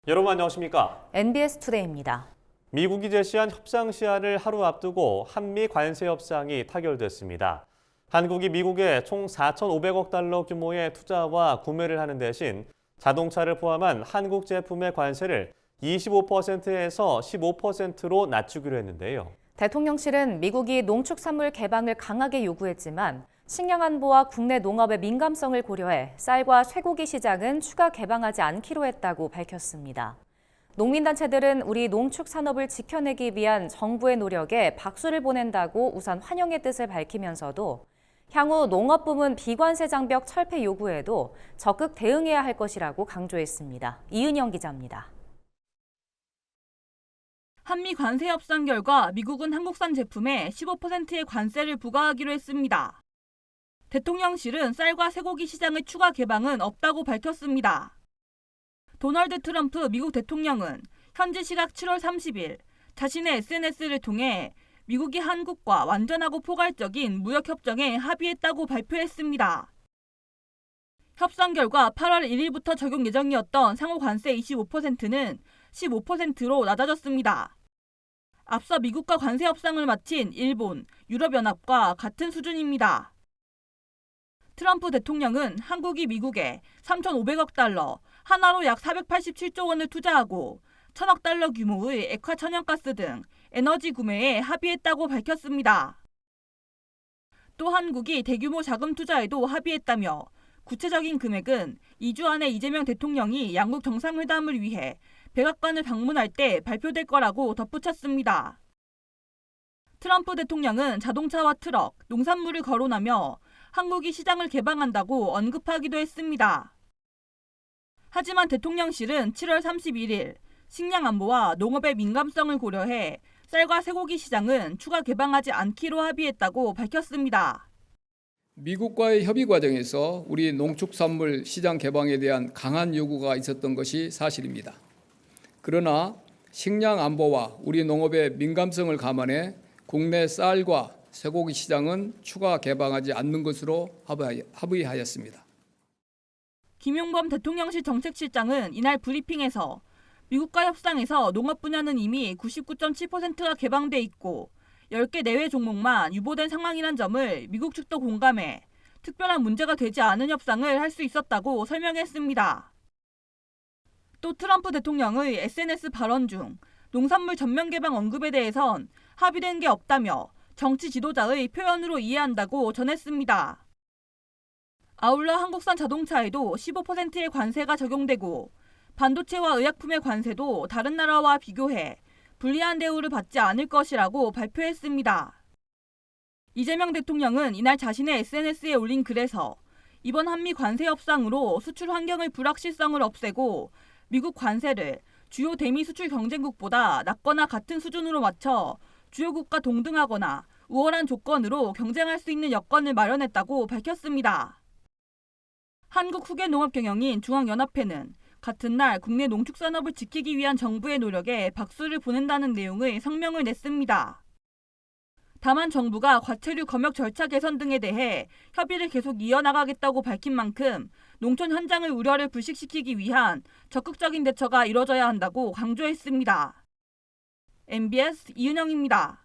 여러분 안녕하십니까? NBS 투데이입니다. 미국이 제시한 협상 시한을 하루 앞두고 한미 관세 협상이 타결됐습니다. 한국이 미국에 총 4,500억 달러 규모의 투자와 구매를 하는 대신 자동차를 포함한 한국 제품의 관세를 25%에서 15%로 낮추기로 했는데요. 대통령실은 미국이 농축산물 개방을 강하게 요구했지만 식량 안보와 국내 농업의 민감성을 고려해 쌀과 쇠고기 시장은 추가 개방하지 않기로 했다고 밝혔습니다. 농민단체들은 우리 농축산업을 지켜내기 위한 정부의 노력에 박수를 보낸다고 우선 환영의 뜻을 밝히면서도 향후 농업부문 비관세 장벽 철폐 요구에도 적극 대응해야 할 것이라고 강조했습니다. 이은영 기자입니다. 한미 관세 협상 결과 미국은 한국산 제품에 15%의 관세를 부과하기로 했습니다. 대통령실은 쌀과 쇠고기 시장의 추가 개방은 없다고 밝혔습니다. 도널드 트럼프 미국 대통령은 현지 시각 7월 30일 자신의 SNS를 통해 미국이 한국과 완전하고 포괄적인 무역협정에 합의했다고 발표했습니다. 협상 결과 8월 1일부터 적용 예정이었던 상호 관세 25%는 15%로 낮아졌습니다. 앞서 미국과 관세 협상을 마친 일본, 유럽연합과 같은 수준입니다. 트럼프 대통령은 한국이 미국에 3,500억 달러, 하나로 약 487조 원을 투자하고 1,000억 달러 규모의 액화 천연가스 등 에너지 구매에 합의했다고 밝혔습니다. 또 한국이 대규모 자금 투자에도 합의했다며 구체적인 금액은 2주 안에 이재명 대통령이 양국 정상회담을 위해 백악관을 방문할 때 발표될 거라고 덧붙였습니다. 트럼프 대통령은 자동차와 트럭, 농산물을 거론하며 한국이 시장을 개방한다고 언급하기도 했습니다. 하지만 대통령실은 7월 31일 식량 안보와 농업의 민감성을 고려해 쌀과 쇠고기 시장은 추가 개방하지 않기로 합의했다고 밝혔습니다. 미국과의 협의 과정에서 우리 농축산물 시장 개방에 대한 강한 요구가 있었던 것이 사실입니다. 그러나 식량 안보와 우리 농업의 민감성을 감안해 국내 쌀과 쇠고기 시장은 추가 개방하지 않는 것으로 합의하였습니다. 김용범 대통령실 정책실장은 이날 브리핑에서 미국과 협상에서 농업 분야는 이미 99.7%가 개방돼 있고 10개 내외 종목만 유보된 상황이란 점을 미국 측도 공감해 특별한 문제가 되지 않은 협상을 할 수 있었다고 설명했습니다. 또 트럼프 대통령의 SNS 발언 중 농산물 전면 개방 언급에 대해선 합의된 게 없다며 정치 지도자의 표현으로 이해한다고 전했습니다. 아울러 한국산 자동차에도 15%의 관세가 적용되고 반도체와 의약품의 관세도 다른 나라와 비교해 불리한 대우를 받지 않을 것이라고 발표했습니다. 이재명 대통령은 이날 자신의 SNS에 올린 글에서 이번 한미 관세 협상으로 수출 환경의 불확실성을 없애고 미국 관세를 주요 대미 수출 경쟁국보다 낮거나 같은 수준으로 맞춰 주요국과 동등하거나 우월한 조건으로 경쟁할 수 있는 여건을 마련했다고 밝혔습니다. 한국후계농업경영인 중앙연합회는 같은 날 국내 농축산업을 지키기 위한 정부의 노력에 박수를 보낸다는 내용의 성명을 냈습니다. 다만 정부가 과체류 검역 절차 개선 등에 대해 협의를 계속 이어나가겠다고 밝힌 만큼 농촌 현장의 우려를 불식시키기 위한 적극적인 대처가 이뤄져야 한다고 강조했습니다. MBS 이은영입니다.